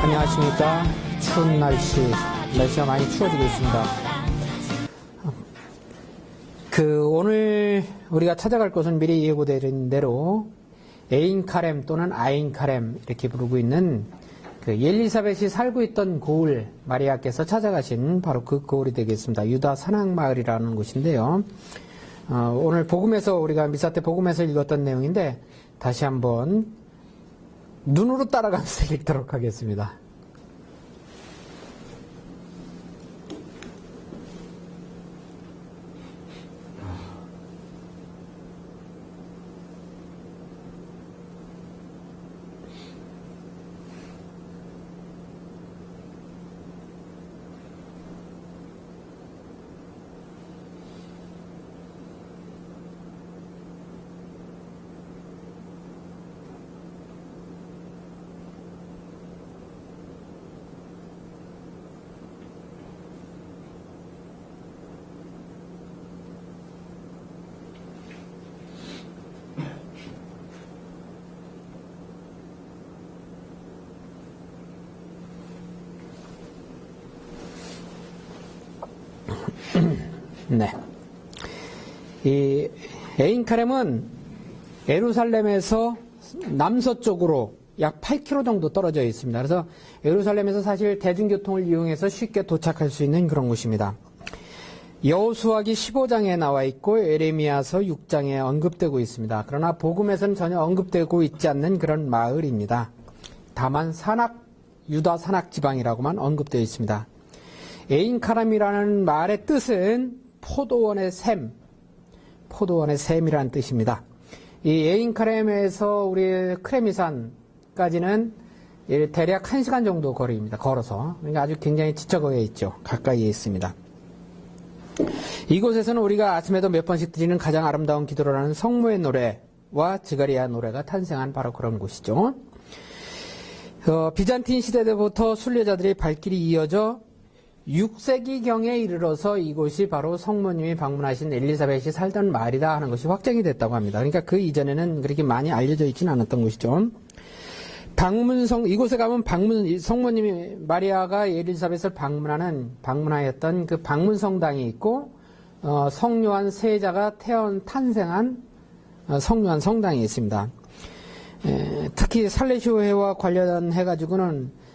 안녕하십니까. 추운 날씨가 많이 추워지고 있습니다. 오늘 우리가 찾아갈 곳은 미리 예고드린 대로 에인카렘 또는 아인카렘 이렇게 부르고 있는 엘리사벳이 살고 있던 고을, 마리아께서 찾아가신 바로 그 고을이 되겠습니다. 유다 산악마을이라는 곳인데요. 오늘 복음에서 우리가 미사 때 복음에서 읽었던 내용인데 다시 한번 눈으로 따라가면서 읽도록 하겠습니다. 네. 이 에인카렘은 예루살렘에서 남서쪽으로 약 8km 정도 떨어져 있습니다. 그래서 예루살렘에서 사실 대중교통을 이용해서 쉽게 도착할 수 있는 그런 곳입니다. 여호수아기 15장에 나와 있고 에레미야서 6장에 언급되고 있습니다. 그러나 복음에서는 전혀 언급되고 있지 않는 그런 마을입니다. 다만 유다 산악 지방이라고만 언급되어 있습니다. 에인카렘이라는 말의 뜻은 포도원의 샘이라는 뜻입니다. 이 에인카렘에서 우리 크레미산까지는 대략 1시간 정도 거리입니다. 걸어서. 그러니까 아주 굉장히 지척에 있죠. 가까이에 있습니다. 이곳에서는 우리가 아침에도 몇 번씩 드리는 가장 아름다운 기도라는 성모의 노래와 지가리아 노래가 탄생한 바로 그런 곳이죠. 비잔틴 시대 때부터 순례자들의 발길이 이어져 6세기경에 이르러서 이곳이 바로 성모님이 방문하신 엘리사벳이 살던 마을이다 하는 것이 확정이 됐다고 합니다. 그러니까 그 이전에는 그렇게 많이 알려져 있지는 않았던 곳이죠. 이곳에 가면 성모님이 마리아가 엘리사벳을 방문하였던 그 방문성당이 있고, 성요한 세자가 탄생한 성요한 성당이 있습니다. 특히 살레시오회와 관련해가지고는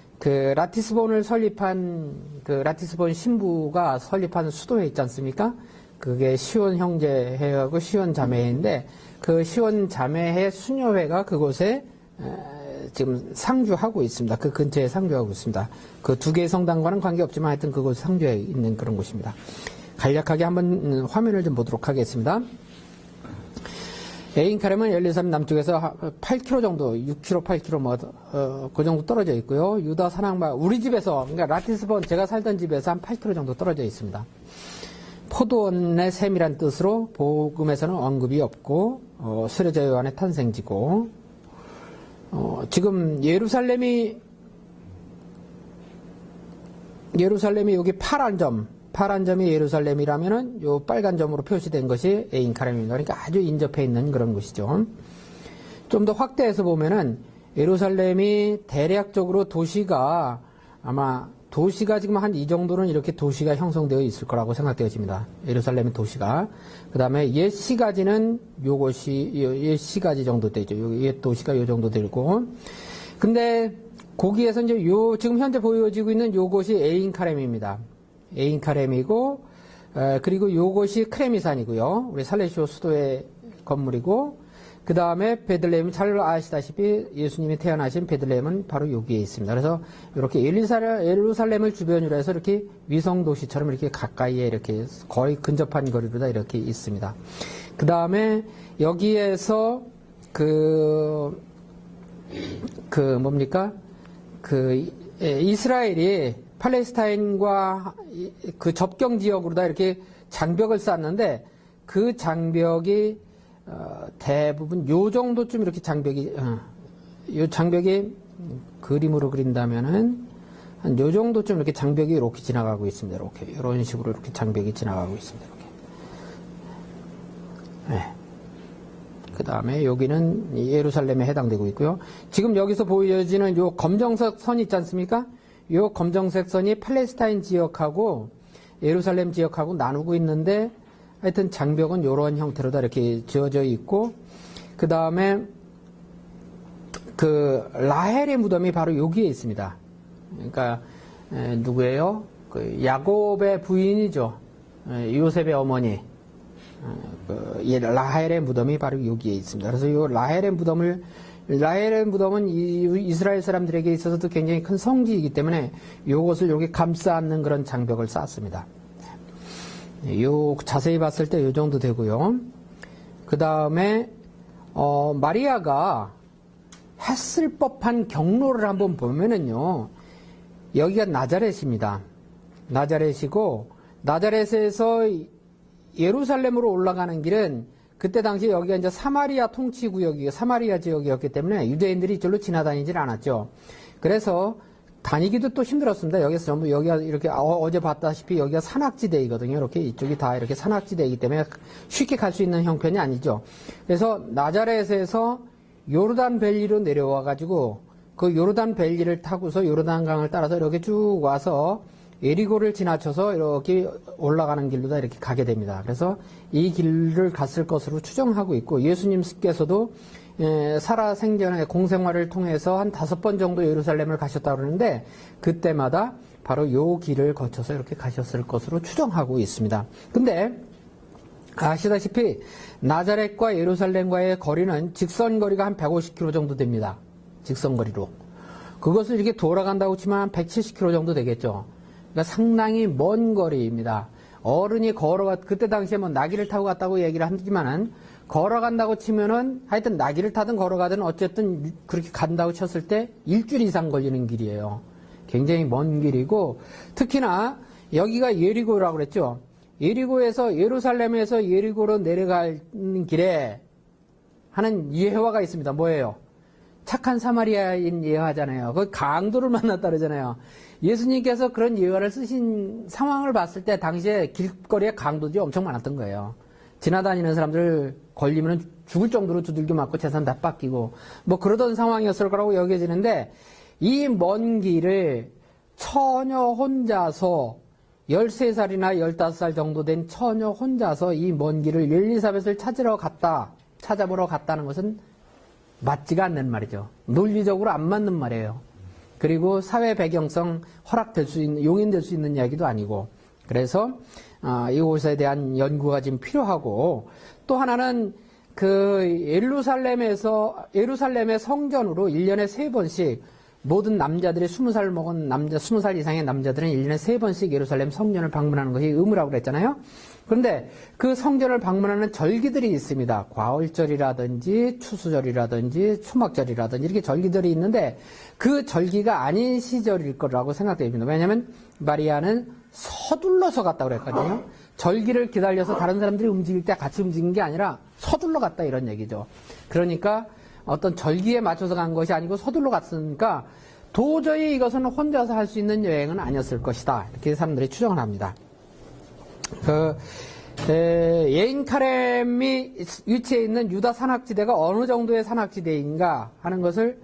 라티스본을 설립한 라티스본 신부가 설립한 수도회 있지 않습니까? 그게 시온 형제회하고 시온 자매회인데 그 시온 자매회 수녀회가 그곳에 지금 상주하고 있습니다. 그 근처에 상주하고 있습니다. 그 두 개의 성당과는 관계없지만 하여튼 그곳에 상주해 있는 그런 곳입니다. 간략하게 한번 화면을 좀 보도록 하겠습니다. 에인카렘은 엘리사벳 남쪽에서 8km 정도, 6km, 8km 그 정도 떨어져 있고요. 유다 산악마을, 우리 집에서, 그러니까 라티스본 제가 살던 집에서 한 8km 정도 떨어져 있습니다. 포도원의 샘이란 뜻으로 복음에서는 언급이 없고, 수레자 요한의 탄생지고, 지금 예루살렘이 여기 파란 점이 예루살렘이라면은 요 빨간 점으로 표시된 것이 에인카렘입니다. 그러니까 아주 인접해 있는 그런 곳이죠. 좀 더 확대해서 보면은 예루살렘이 대략적으로 도시가 지금 한 이 정도는 이렇게 도시가 형성되어 있을 거라고 생각되어집니다. 예루살렘의 도시가. 그 다음에 옛 시가지는 옛 시가지 정도 되죠. 옛 도시가 요 정도 되고. 근데 거기에서 이제 지금 현재 보여지고 있는 요곳이 에인카렘입니다. 에인카렘이고, 그리고 요것이 크레미산이고요. 우리 살레시오 수도의 건물이고, 그 다음에 베들레헴, 잘 아시다시피 예수님이 태어나신 베들레헴은 바로 여기에 있습니다. 그래서 이렇게 예루살렘을 주변으로 해서 이렇게 위성도시처럼 이렇게 가까이에 이렇게 거의 근접한 거리로 다 이렇게 있습니다. 그 다음에 여기에서 이스라엘이 팔레스타인과 그 접경 지역으로 다 이렇게 장벽을 쌓았는데 그 장벽이 대부분 요 정도쯤 이렇게 요 장벽이 그림으로 그린다면은 한 요 정도쯤 이렇게 장벽이 이렇게 지나가고 있습니다. 이렇게 이런 식으로 이렇게 장벽이 지나가고 있습니다. 이렇게. 네. 그다음에 여기는 예루살렘에 해당되고 있고요. 지금 여기서 보여지는 요 검정색 선 있지 않습니까? 요 검정색 선이 팔레스타인 지역하고 예루살렘 지역하고 나누고 있는데 하여튼 장벽은 이런 형태로 다 이렇게 지어져 있고 그 다음에 그 라헬의 무덤이 바로 여기에 있습니다. 그러니까 누구예요? 그 야곱의 부인이죠. 요셉의 어머니. 라헬의 무덤이 바로 여기에 있습니다. 그래서 이 라헬의 무덤은 이스라엘 사람들에게 있어서도 굉장히 큰 성지이기 때문에 이것을 여기 감싸 안는 그런 장벽을 쌓았습니다. 요 자세히 봤을 때 이 정도 되고요. 그 다음에 마리아가 했을 법한 경로를 한번 보면은요, 여기가 나자렛입니다. 나자렛이고 나자렛에서 예루살렘으로 올라가는 길은 그때 당시 여기가 이제 사마리아 통치 구역이고 사마리아 지역이었기 때문에 유대인들이 이쪽으로 지나다니질 않았죠. 그래서 다니기도 또 힘들었습니다. 여기서 전부 여기가 이렇게 어제 봤다시피 여기가 산악지대이거든요. 이렇게 이쪽이 다 이렇게 산악지대이기 때문에 쉽게 갈 수 있는 형편이 아니죠. 그래서 나자렛에서 요르단 밸리로 내려와 가지고 그 요르단 밸리를 타고서 요르단강을 따라서 이렇게 쭉 와서 예리고를 지나쳐서 이렇게 올라가는 길로 다 이렇게 가게 됩니다. 그래서 이 길을 갔을 것으로 추정하고 있고 예수님께서도 살아 생전의 공생활을 통해서 한 5번 정도 예루살렘을 가셨다고 그러는데 그때마다 바로 이 길을 거쳐서 이렇게 가셨을 것으로 추정하고 있습니다. 근데 아시다시피 나자렛과 예루살렘과의 거리는 직선거리가 한 150km 정도 됩니다. 직선거리로. 그것을 이렇게 돌아간다고 치면 한 170km 정도 되겠죠. 그러니까 상당히 먼 거리입니다. 어른이 그때 당시에 뭐 나귀를 타고 갔다고 얘기를 하지만은 걸어간다고 치면은 하여튼 나귀를 타든 걸어가든 어쨌든 그렇게 간다고 쳤을 때 일주일 이상 걸리는 길이에요. 굉장히 먼 길이고 특히나 여기가 예리고라고 그랬죠. 예리고에서 예루살렘에서 예리고로 내려가는 길에 하는 예화가 있습니다. 뭐예요? 착한 사마리아인 예화잖아요. 그 강도를 만났다 그러잖아요. 예수님께서 그런 예화를 쓰신 상황을 봤을 때 당시에 길거리에 강도들이 엄청 많았던 거예요. 지나다니는 사람들 걸리면 죽을 정도로 두들겨 맞고 재산 다 뺏기고 뭐 그러던 상황이었을 거라고 여겨지는데 이 먼 길을 처녀 혼자서 13살이나 15살 정도 된 처녀 혼자서 이 먼 길을 엘리사벳을 찾아보러 갔다는 것은 맞지가 않는 말이죠. 논리적으로 안 맞는 말이에요. 그리고 사회 배경성 허락될 수 있는, 용인될 수 있는 이야기도 아니고. 그래서, 이곳에 대한 연구가 지금 필요하고, 또 하나는 예루살렘의 성전으로 1년에 3번씩 모든 남자들이 20살 이상의 남자들은 1년에 3번씩 예루살렘 성전을 방문하는 것이 의무라고 그랬잖아요. 그런데 그 성전을 방문하는 절기들이 있습니다. 과월절이라든지 추수절이라든지 초막절이라든지 이렇게 절기들이 있는데 그 절기가 아닌 시절일 거라고 생각됩니다. 왜냐하면 마리아는 서둘러서 갔다고 그랬거든요. 절기를 기다려서 다른 사람들이 움직일 때 같이 움직인 게 아니라 서둘러 갔다 이런 얘기죠. 그러니까 어떤 절기에 맞춰서 간 것이 아니고 서둘러 갔으니까 도저히 이것은 혼자서 할 수 있는 여행은 아니었을 것이다. 이렇게 사람들이 추정을 합니다. 예인카렘이 위치해 있는 유다 산악지대가 어느 정도의 산악지대인가 하는 것을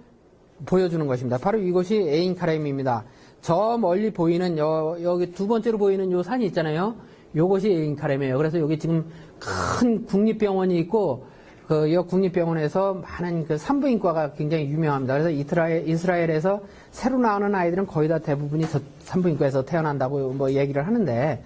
보여주는 것입니다. 바로 이곳이 예인카렘입니다. 저 멀리 보이는 여기 두 번째로 보이는 요 산이 있잖아요. 요것이 예인카렘이에요. 그래서 여기 지금 큰 국립병원이 있고 이 국립병원에서 많은 산부인과가 굉장히 유명합니다. 그래서 이스라엘에서 새로 나오는 아이들은 거의 다 대부분이 산부인과에서 태어난다고 뭐 얘기를 하는데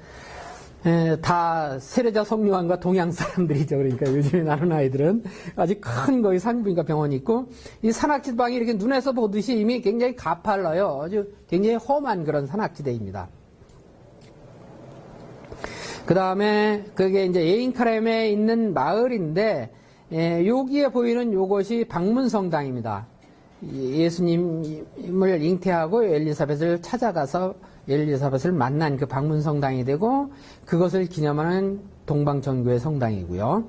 다 세례자 성요한과 동양 사람들이죠. 그러니까 요즘에 나는 아이들은 아주 큰 거기 산부인과 병원이 있고 이 산악지방이 이렇게 눈에서 보듯이 이미 굉장히 가팔러요. 아주 굉장히 험한 그런 산악지대입니다. 그 다음에 그게 이제 예인카렘에 있는 마을인데 여기에 보이는 요것이 방문성당입니다. 예수님을 잉태하고 엘리사벳을 찾아가서 엘리사벳을 만난 그 방문성당이 되고 그것을 기념하는 동방전교회 성당이고요.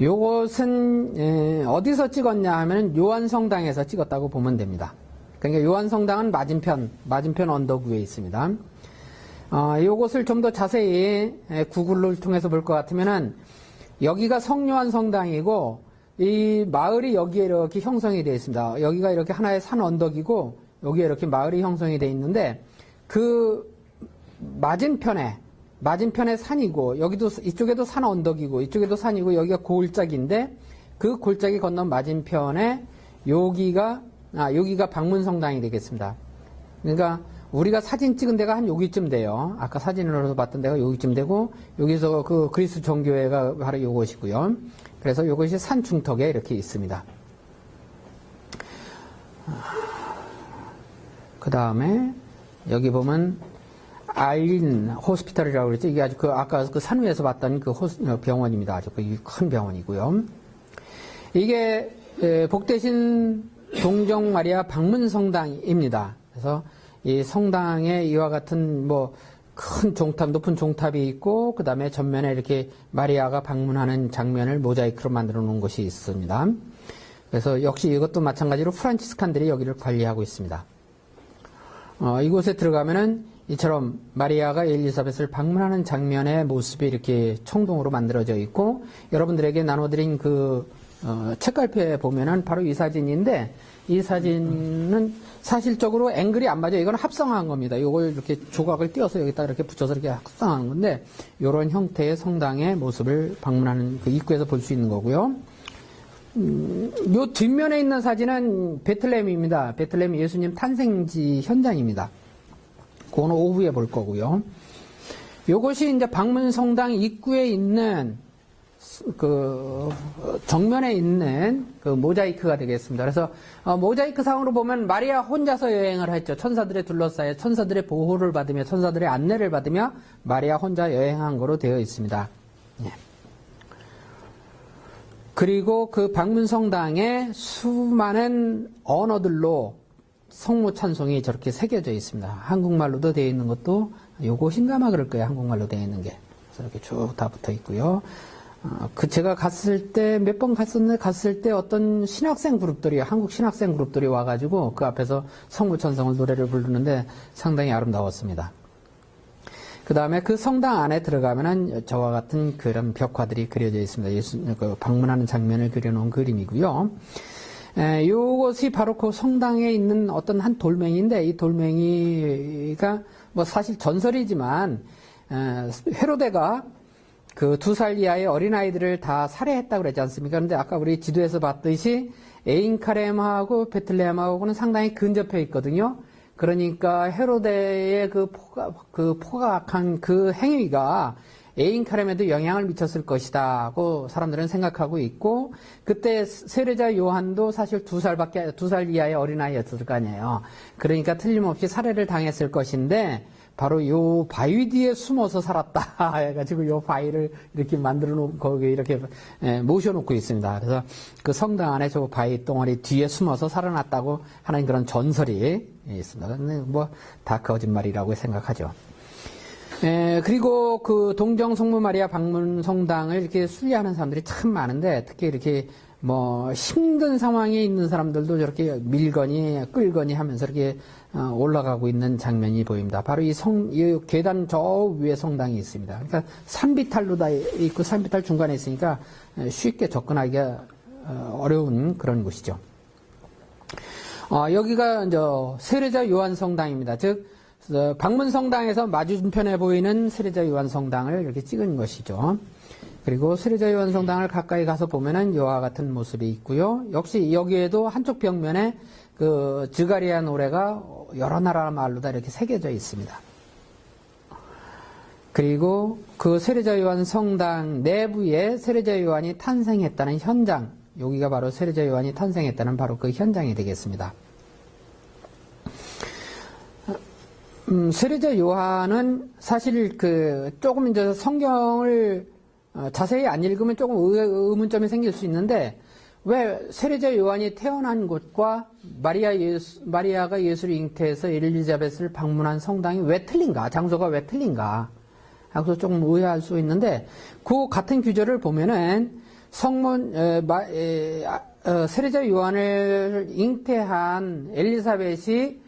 요것은 어디서 찍었냐 하면 요한성당에서 찍었다고 보면 됩니다. 그러니까 요한성당은 맞은편 언덕 위에 있습니다. 요것을 좀 더 자세히 구글을 통해서 볼 것 같으면은 여기가 성요한 성당이고 이 마을이 여기에 이렇게 형성이 되어 있습니다. 여기가 이렇게 하나의 산 언덕이고 여기에 이렇게 마을이 형성이 되어 있는데 그 맞은편에 산이고 여기도 이쪽에도 산 언덕이고 이쪽에도 산이고 여기가 골짜기인데 그 골짜기 건너 맞은편에 여기가 방문성당이 되겠습니다. 그러니까 우리가 사진 찍은 데가 한 여기쯤 돼요. 아까 사진으로 봤던 데가 여기쯤 되고 여기서 그 그리스 정교회가 바로 이것이고요. 그래서 이것이 산 중턱에 이렇게 있습니다. 그 다음에 여기 보면 아일린 호스피탈이라고 그랬죠. 이게 아주 아까 그 산 위에서 봤던 그 병원입니다. 아주 큰 병원이고요. 이게 복되신 동정 마리아 방문 성당입니다. 그래서 이 성당에 이와 같은 큰 종탑, 높은 종탑이 있고 그 다음에 전면에 이렇게 마리아가 방문하는 장면을 모자이크로 만들어 놓은 곳이 있습니다. 그래서 역시 이것도 마찬가지로 프란치스칸들이 여기를 관리하고 있습니다. 이곳에 들어가면은 이처럼 마리아가 엘리사벳을 방문하는 장면의 모습이 이렇게 청동으로 만들어져 있고 여러분들에게 나눠드린 그 책갈피에 보면은 바로 이 사진인데 이 사진은 사실적으로 앵글이 안 맞아요. 이건 합성한 겁니다. 이걸 이렇게 조각을 띄어서 여기다 이렇게 붙여서 이렇게 합성하는 건데 이런 형태의 성당의 모습을 방문하는 그 입구에서 볼 수 있는 거고요. 요 뒷면에 있는 사진은 베틀레헴입니다. 베틀레헴 예수님 탄생지 현장입니다. 그거는 오후에 볼 거고요. 요것이 이제 방문성당 입구에 있는 그 정면에 있는 그 모자이크가 되겠습니다. 그래서 모자이크 상으로 보면 마리아 혼자서 여행을 했죠. 천사들의 둘러싸여 천사들의 보호를 받으며 천사들의 안내를 받으며 마리아 혼자 여행한 거로 되어 있습니다. 예. 그리고 그 방문성당에 수많은 언어들로 성모 찬송이 저렇게 새겨져 있습니다. 한국말로도 되어 있는 것도 요것인가 아마 그럴 거예요. 한국말로 되어 있는 게. 그래서 이렇게 쭉 다 붙어 있고요. 제가 갔을 때, 몇 번 갔을 때 어떤 신학생 그룹들이, 한국 신학생 그룹들이 와가지고 그 앞에서 성모 찬송을 노래를 부르는데 상당히 아름다웠습니다. 그 다음에 그 성당 안에 들어가면은 저와 같은 그런 벽화들이 그려져 있습니다. 예수, 방문하는 장면을 그려놓은 그림이고요. 요것이 바로 그 성당에 있는 어떤 한 돌멩이인데 이 돌멩이가 사실 전설이지만, 헤로데가 그 2살 이하의 어린아이들을 다 살해했다고 그랬지 않습니까? 그런데 아까 우리 지도에서 봤듯이 에인카렘하고 베틀레헴하고는 상당히 근접해 있거든요. 그러니까 헤로데의 그 포악한 그 행위가 에인카렘에도 영향을 미쳤을 것이다고 사람들은 생각하고 있고, 그때 세례자 요한도 사실 2살 이하의 어린아이였을 거 아니에요. 그러니까 틀림없이 살해를 당했을 것인데, 바로 요 바위 뒤에 숨어서 살았다 해가지고 요 바위를 이렇게 만들어 놓고 거기 이렇게 모셔놓고 있습니다. 그래서 그 성당 안에 저 바위 덩어리 뒤에 숨어서 살아났다고 하는 그런 전설이 있습니다. 근데 다 거짓말이라고 생각하죠. 그리고 그 동정 성모 마리아 방문 성당을 이렇게 순례하는 사람들이 참 많은데, 특히 이렇게 힘든 상황에 있는 사람들도 저렇게 밀거니 끌거니 하면서 이렇게 올라가고 있는 장면이 보입니다. 바로 이 계단 저 위에 성당이 있습니다. 그러니까 산비탈로 다 있고 산비탈 중간에 있으니까 쉽게 접근하기가 어려운 그런 곳이죠. 여기가 이제 세례자 요한 성당입니다. 즉 방문 성당에서 맞은편에 보이는 세례자 요한 성당을 이렇게 찍은 것이죠. 그리고 세례자 요한 성당을 가까이 가서 보면은 이와 같은 모습이 있고요. 역시 여기에도 한쪽 벽면에 그 즈가리아 노래가 여러 나라 말로 다 이렇게 새겨져 있습니다. 그리고 그 세례자 요한 성당 내부에 세례자 요한이 탄생했다는 현장, 여기가 바로 세례자 요한이 탄생했다는 바로 그 현장이 되겠습니다. 세례자 요한은 사실 조금 이제 성경을 자세히 안 읽으면 조금 의문점이 생길 수 있는데, 왜 세례자 요한이 태어난 곳과 마리아가 예수를 잉태해서 엘리자벳을 방문한 성당이 왜 틀린가? 장소가 왜 틀린가? 하고서 조금 의아할 수 있는데, 그 같은 규절을 보면은 세례자 요한을 잉태한 엘리사벳이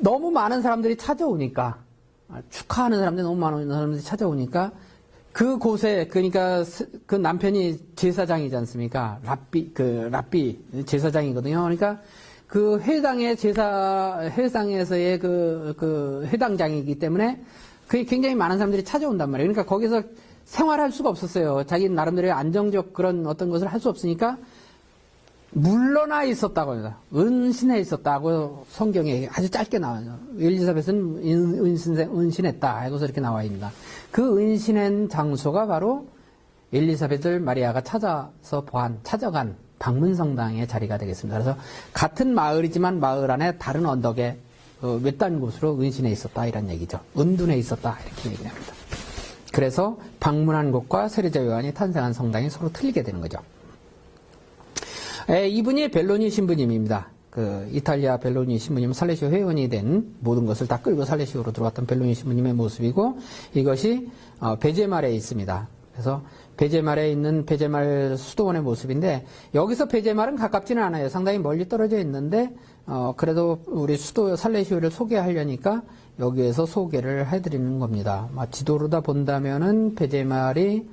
너무 많은 사람들이 찾아오니까, 축하하는 사람들이 너무 많은 사람들이 찾아오니까 그곳에, 그러니까 그 남편이 제사장이지 않습니까? 랍비 제사장이거든요. 그러니까 그 회당에서의 그 회당장이기 때문에 그게 굉장히 많은 사람들이 찾아온단 말이에요. 그러니까 거기서 생활할 수가 없었어요. 자기 나름대로의 안정적 그런 어떤 것을 할 수 없으니까 물러나 있었다고 합니다. 은신해 있었다고 성경에 아주 짧게 나와요. 엘리사벳은 은신했다 하고서 이렇게 나와 있습니다. 그 은신한 장소가 바로 엘리사벳을 마리아가 찾아간 방문성당의 자리가 되겠습니다. 그래서 같은 마을이지만 마을 안에 다른 언덕에 외딴 곳으로 은신해 있었다 이런 얘기죠. 은둔해 있었다 이렇게 얘기합니다. 그래서 방문한 곳과 세례자 요한이 탄생한 성당이 서로 틀리게 되는 거죠. 이분이 벨로니 신부님입니다. 그 이탈리아 벨로니 신부님 살레시오 회원이 된 모든 것을 다 끌고 살레시오로 들어왔던 벨로니 신부님의 모습이고 이것이 베제말에 있습니다. 그래서 베제말에 있는 베제말 수도원의 모습인데 여기서 베제말은 가깝지는 않아요. 상당히 멀리 떨어져 있는데 그래도 우리 수도 살레시오를 소개하려니까 여기에서 소개를 해드리는 겁니다. 지도로다 본다면은 베제말이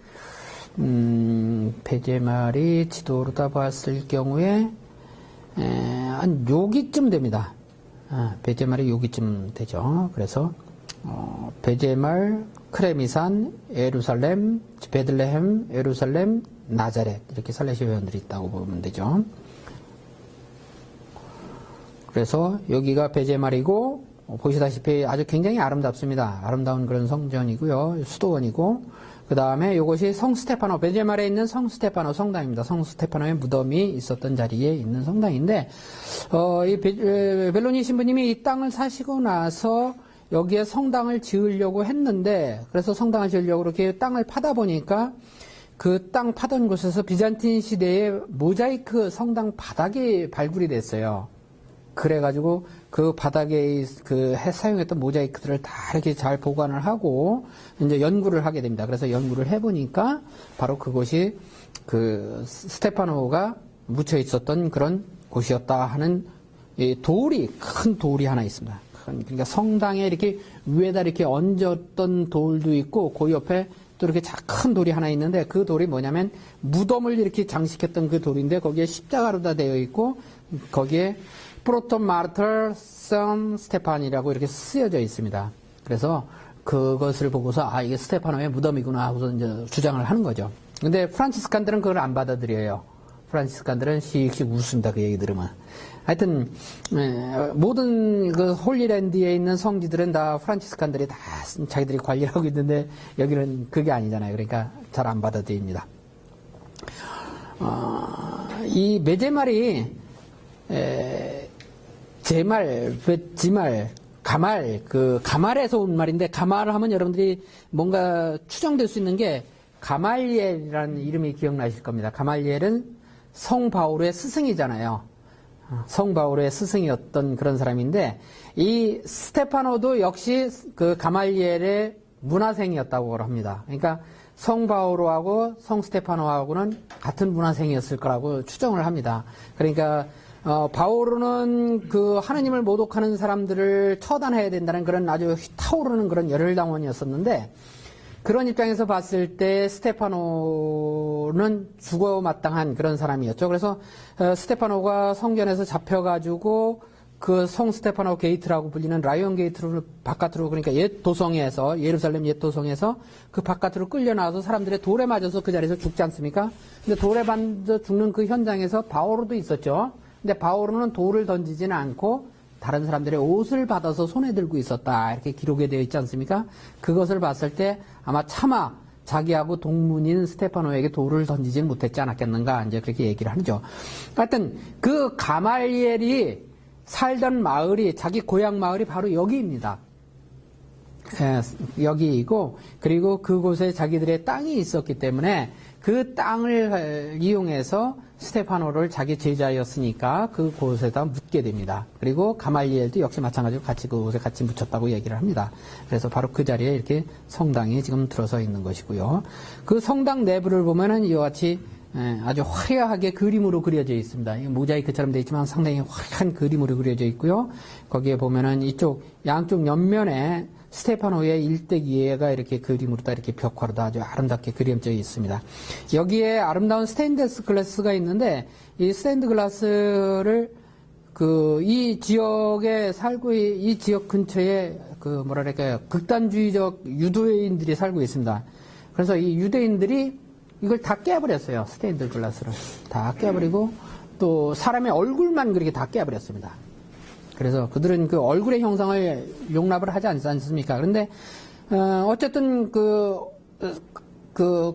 지도로다 봤을 경우에 한 여기쯤 됩니다. 베제말이 여기쯤 되죠. 그래서 베제말, 크레미산, 예루살렘, 베들레헴, 예루살렘, 나자렛 이렇게 살레시오 회원들이 있다고 보면 되죠. 그래서 여기가 베제말이고 보시다시피 아주 굉장히 아름답습니다. 아름다운 그런 성전이고요. 수도원이고 그 다음에 이것이 성 스테파노, 베제말에 있는 성 스테파노 성당입니다. 성 스테파노의 무덤이 있었던 자리에 있는 성당인데 이 벨로니 신부님이 이 땅을 사시고 나서 여기에 성당을 지으려고 했는데 그래서 성당을 지으려고 이렇게 땅을 파다 보니까 그 땅 파던 곳에서 비잔틴 시대의 모자이크 성당 바닥이 발굴이 됐어요. 그래가지고 그 바닥에 사용했던 모자이크들을 다 이렇게 잘 보관을 하고 이제 연구를 하게 됩니다. 그래서 연구를 해보니까 바로 그곳이 그 스테파노가 묻혀 있었던 그런 곳이었다 하는 큰 돌이 하나 있습니다. 그러니까 성당에 이렇게 위에다 이렇게 얹었던 돌도 있고 그 옆에 또 이렇게 큰 돌이 하나 있는데 그 돌이 뭐냐면 무덤을 이렇게 장식했던 그 돌인데 거기에 십자가로 다 되어 있고 거기에 프로톤 마르터 선 스테판이라고 이렇게 쓰여져 있습니다. 그래서 그것을 보고서 이게 스테파노의 무덤이구나 하고서 이제 주장을 하는 거죠. 근데 프란치스칸들은 그걸 안 받아들여요. 프란치스칸들은 씩씩 웃습니다. 그 얘기 들으면. 하여튼 모든 그 홀리랜드에 있는 성지들은 다 프란치스칸들이 다 자기들이 관리를 하고 있는데 여기는 그게 아니잖아요. 그러니까 잘 안 받아들입니다. 이 메제말이 제말, 지말, 가말, 가말에서 온 말인데, 가말을 하면 여러분들이 뭔가 추정될 수 있는 게, 가말리엘이라는 이름이 기억나실 겁니다. 가말리엘은 성 바오로의 스승이잖아요. 성 바오로의 스승이었던 그런 사람인데, 이 스테파노도 역시 그 가말리엘의 문화생이었다고 합니다. 그러니까 성 바오로하고 성 스테파노하고는 같은 문화생이었을 거라고 추정을 합니다. 그러니까, 바오로는 그 하느님을 모독하는 사람들을 처단해야 된다는 그런 아주 타오르는 그런 열혈당원이었었는데 그런 입장에서 봤을 때 스테파노는 죽어마땅한 그런 사람이었죠. 그래서 스테파노가 성전에서 잡혀가지고 그 성 스테파노 게이트라고 불리는 라이온 게이트로 바깥으로 그러니까 옛 도성에서 예루살렘 옛 도성에서 그 바깥으로 끌려 나와서 사람들의 돌에 맞아서 그 자리에서 죽지 않습니까? 근데 돌에 맞아 죽는 그 현장에서 바오로도 있었죠. 근데 바오로는 돌을 던지지는 않고 다른 사람들의 옷을 받아서 손에 들고 있었다. 이렇게 기록이 되어 있지 않습니까? 그것을 봤을 때 아마 차마 자기하고 동문인 스테파노에게 돌을 던지지는 못했지 않았겠는가. 이제 그렇게 얘기를 하죠. 하여튼 그 가말리엘이 살던 마을이 자기 고향 마을이 바로 여기입니다. 여기이고 그리고 그곳에 자기들의 땅이 있었기 때문에 그 땅을 이용해서 스테파노를 자기 제자였으니까 그곳에다 묻게 됩니다. 그리고 가말리엘도 역시 마찬가지로 같이 그곳에 같이 묻혔다고 얘기를 합니다. 그래서 바로 그 자리에 이렇게 성당이 지금 들어서 있는 것이고요. 그 성당 내부를 보면은 이와 같이 아주 화려하게 그림으로 그려져 있습니다. 모자이크처럼 되어 있지만 상당히 화려한 그림으로 그려져 있고요. 거기에 보면은 이쪽 양쪽 옆면에 스테파노의 일대기가 이렇게 그림으로 다 이렇게 벽화로 아주 아름답게 그려져 있습니다. 여기에 아름다운 스테인리스 글라스가 있는데 이 스테인드 글라스를 이 지역에 이 지역 근처에 뭐랄까요, 극단주의적 유대인들이 살고 있습니다. 그래서 이 유대인들이 이걸 다 깨버렸어요. 스테인드 글라스를 다 깨버리고 또 사람의 얼굴만 그렇게 다 깨버렸습니다. 그래서 그들은 그 얼굴의 형상을 용납을 하지 않습니까? 그런데 어쨌든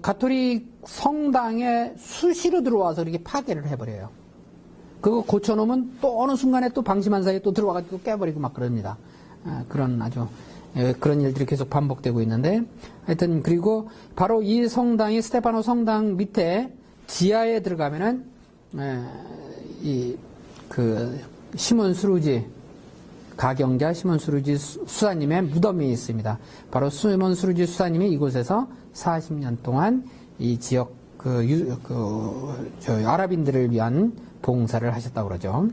가톨릭 성당에 수시로 들어와서 이렇게 파괴를 해버려요. 그거 고쳐놓으면 또 어느 순간에 또 방심한 사이에 또 들어와가지고 깨버리고 막 그럽니다. 그런 그런 일들이 계속 반복되고 있는데, 하여튼, 그리고 바로 이 성당이 스테파노 성당 밑에 지하에 들어가면은, 시몬 수루지, 가경자 시몬 수루지 수사님의 무덤이 있습니다. 바로 시몬 수루지 수사님이 이곳에서 40년 동안 이 지역 아랍인들을 위한 봉사를 하셨다고 그러죠.